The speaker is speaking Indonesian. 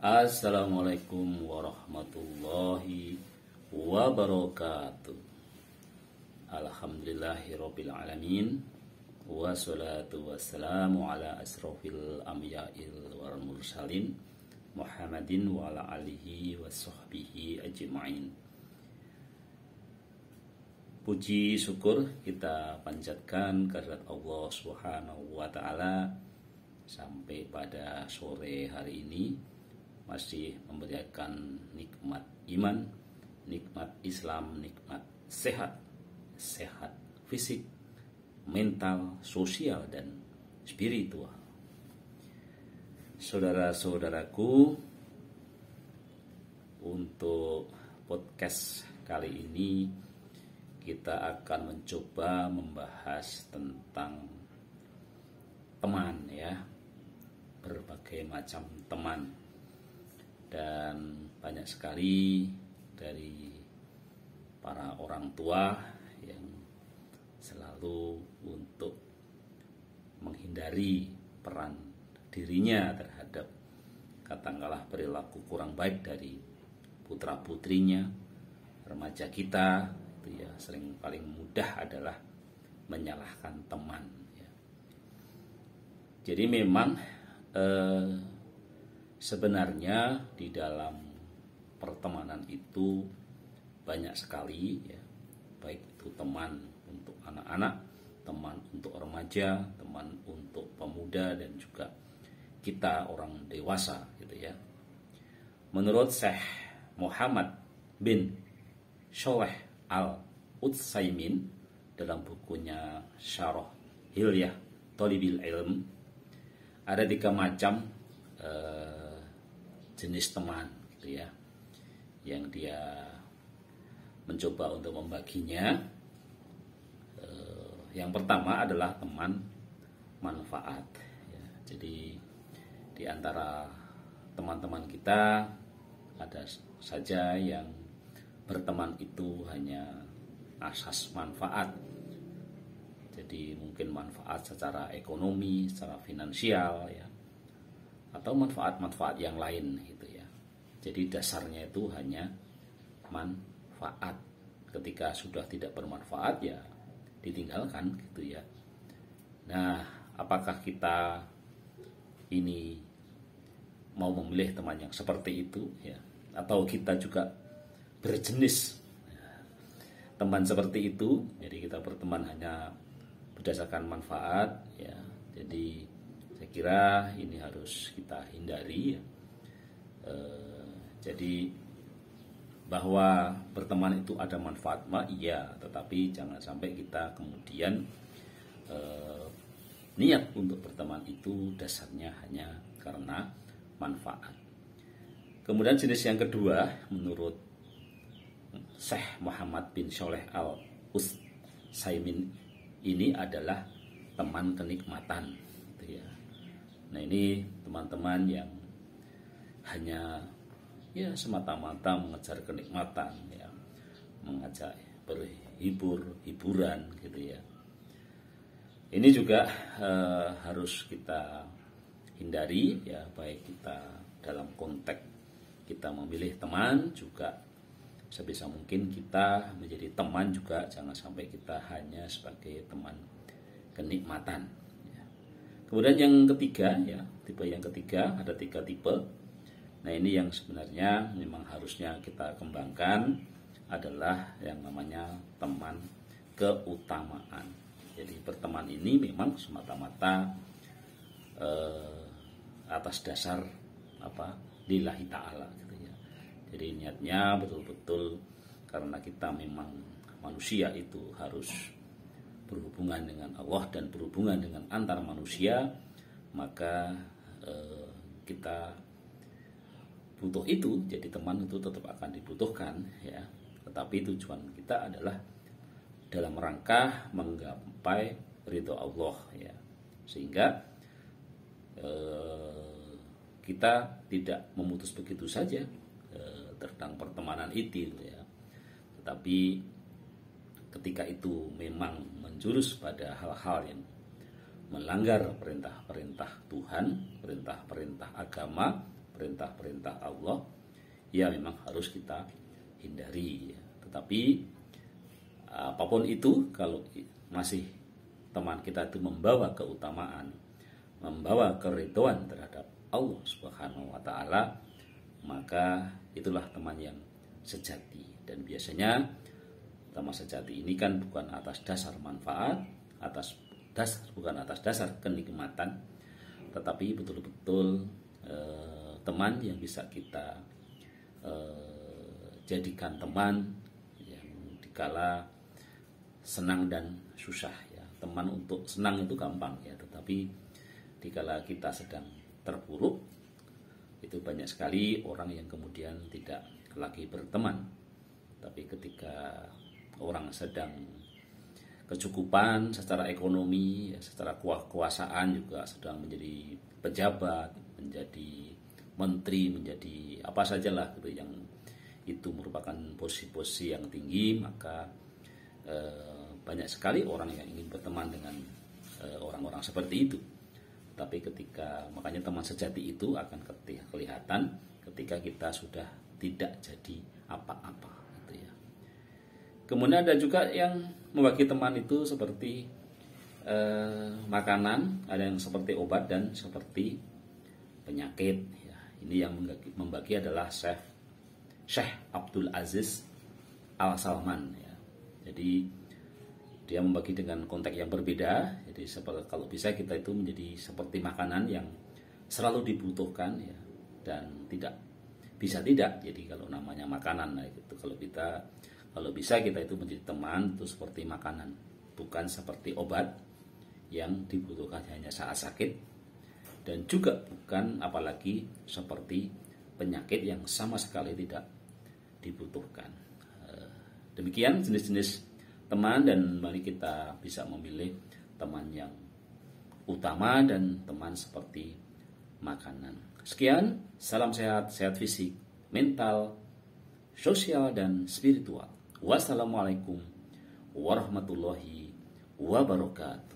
Assalamualaikum warahmatullahi wabarakatuh. Alhamdulillahirabbil alamin. Wassalatu wassalamu ala asrofil anbiya'il wal mursalin Muhammadin wa ala alihi wa sahbihi ajma'in. Puji syukur kita panjatkan kehadirat Allah Subhanahu wa taala sampai pada sore hari ini masih memberikan nikmat iman, nikmat Islam, nikmat sehat fisik, mental, sosial, dan spiritual. Saudara-saudaraku, untuk podcast kali ini kita akan mencoba membahas tentang teman, ya, berbagai macam teman. Dan banyak sekali dari para orang tua yang selalu untuk menghindari peran dirinya terhadap katakanlah perilaku kurang baik dari putra putrinya, remaja kita, itu ya sering paling mudah adalah menyalahkan teman, ya. Jadi memang sebenarnya di dalam pertemanan itu banyak sekali, ya, baik itu teman untuk anak-anak, teman untuk remaja, teman untuk pemuda, dan juga kita orang dewasa, gitu ya. Menurut Syekh Muhammad bin Shalih Al-Utsaimin dalam bukunya Syarah Hilyah Thalibil Ilm, ada 3 macam jenis teman, gitu ya, yang dia mencoba untuk membaginya. Yang pertama adalah teman manfaat, ya. Jadi di antara teman-teman kita ada saja yang berteman itu hanya asas manfaat. Jadi mungkin manfaat secara ekonomi, secara finansial, ya, atau manfaat-manfaat yang lain, gitu ya. Jadi dasarnya itu hanya manfaat. Ketika sudah tidak bermanfaat, ya ditinggalkan, gitu ya. Nah, apakah kita ini mau memilih teman yang seperti itu, ya, atau kita juga berjenis teman seperti itu? Jadi kita berteman hanya berdasarkan manfaat, ya. Jadi saya kira ini harus kita hindari, ya. Jadi bahwa berteman itu ada manfaat, iya, tetapi jangan sampai kita kemudian niat untuk berteman itu dasarnya hanya karena manfaat. Kemudian jenis yang kedua menurut Syekh Muhammad bin Shalih Al-Utsaimin ini adalah teman kenikmatan, gitu ya. Nah, ini teman-teman yang hanya, ya, semata-mata mengejar kenikmatan, ya, mengajak hiburan, gitu ya. Ini juga harus kita hindari, ya, baik kita dalam konteks kita memilih teman, juga sebisa mungkin kita menjadi teman juga jangan sampai kita hanya sebagai teman kenikmatan, ya. Kemudian yang ketiga, ya, tipe yang ketiga, ada 3 tipe. Nah, ini yang sebenarnya memang harusnya kita kembangkan adalah yang namanya teman keutamaan. Jadi berteman ini memang semata-mata atas dasar lillahi ta'ala, gitu ya. Jadi niatnya betul-betul karena kita memang manusia itu harus berhubungan dengan Allah dan berhubungan dengan antar manusia, maka kita butuh itu. Jadi teman itu tetap akan dibutuhkan, ya. Tetapi tujuan kita adalah dalam rangka menggapai ridho Allah, ya. Sehingga kita tidak memutus begitu saja tentang pertemanan itu, ya. Tetapi ketika itu memang menjurus pada hal-hal yang melanggar perintah-perintah Tuhan, perintah-perintah agama, perintah-perintah Allah, ya memang harus kita hindari ya. Tetapi apapun itu, kalau masih teman kita itu membawa keutamaan, membawa keridhaan terhadap Allah Subhanahu wa taala, maka itulah teman yang sejati. Dan biasanya teman sejati ini kan bukan atas dasar manfaat, bukan atas dasar kenikmatan, tetapi betul-betul teman yang bisa kita jadikan teman yang dikala senang dan susah ya. Teman untuk senang itu gampang ya, tetapi dikala kita sedang terpuruk, itu banyak sekali orang yang kemudian tidak lagi berteman. Tapi ketika orang sedang kecukupan secara ekonomi, ya, secara kekuasaan, juga sedang menjadi pejabat, menjadi menteri, menjadi apa sajalah gitu, yang itu merupakan posisi-posisi yang tinggi, maka banyak sekali orang yang ingin berteman dengan orang-orang seperti itu. Tapi makanya teman sejati itu akan kelihatan ketika kita sudah tidak jadi apa-apa gitu ya. Kemudian ada juga yang membagi teman itu seperti makanan, ada yang seperti obat dan seperti penyakit ya. Ini yang membagi adalah Syekh Abdul Aziz Al Salman ya. Jadi dia membagi dengan konteks yang berbeda. Jadi kalau bisa kita itu menjadi seperti makanan yang selalu dibutuhkan ya, dan tidak bisa tidak. Jadi kalau namanya makanan, nah itu kalau bisa kita itu menjadi teman itu seperti makanan, bukan seperti obat yang dibutuhkan hanya saat sakit, dan juga bukan apalagi seperti penyakit yang sama sekali tidak dibutuhkan. Demikian jenis-jenis teman, dan mari kita bisa memilih teman yang utama dan teman seperti makanan. Sekian, salam sehat, sehat fisik, mental, sosial, dan spiritual. Wassalamualaikum warahmatullahi wabarakatuh.